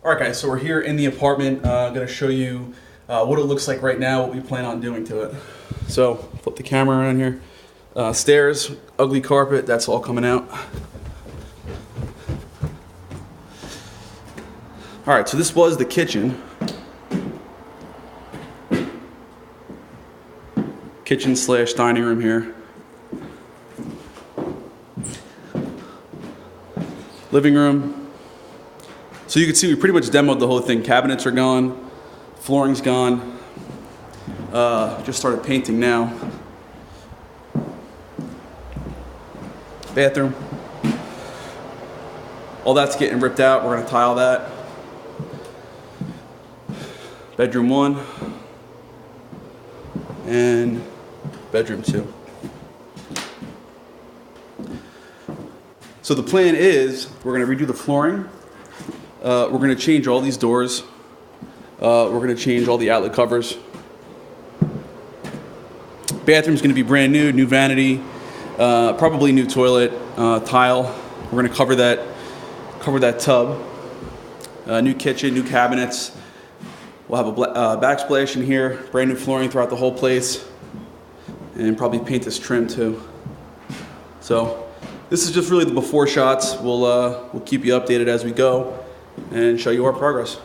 All right, guys, so we're here in the apartment. I'm going to show you what it looks like right now, what we plan on doing to it. So, flip the camera around here. Stairs, ugly carpet, that's all coming out. All right, so this was the kitchen. Kitchen / dining room here. Living room. So you can see we pretty much demoed the whole thing. Cabinets are gone, flooring's gone. Just started painting now. Bathroom. All that's getting ripped out. We're gonna tile that. Bedroom 1 and bedroom 2. So the plan is we're gonna redo the flooring. We're going to change all these doors. We're going to change all the outlet covers. Bathroom's going to be brand new, new vanity, probably new toilet, tile. We're going to cover that tub. New kitchen, new cabinets. We'll have a backsplash in here, brand new flooring throughout the whole place, and probably paint this trim too. So this is just really the before shots. We'll keep you updated as we go and show you our progress.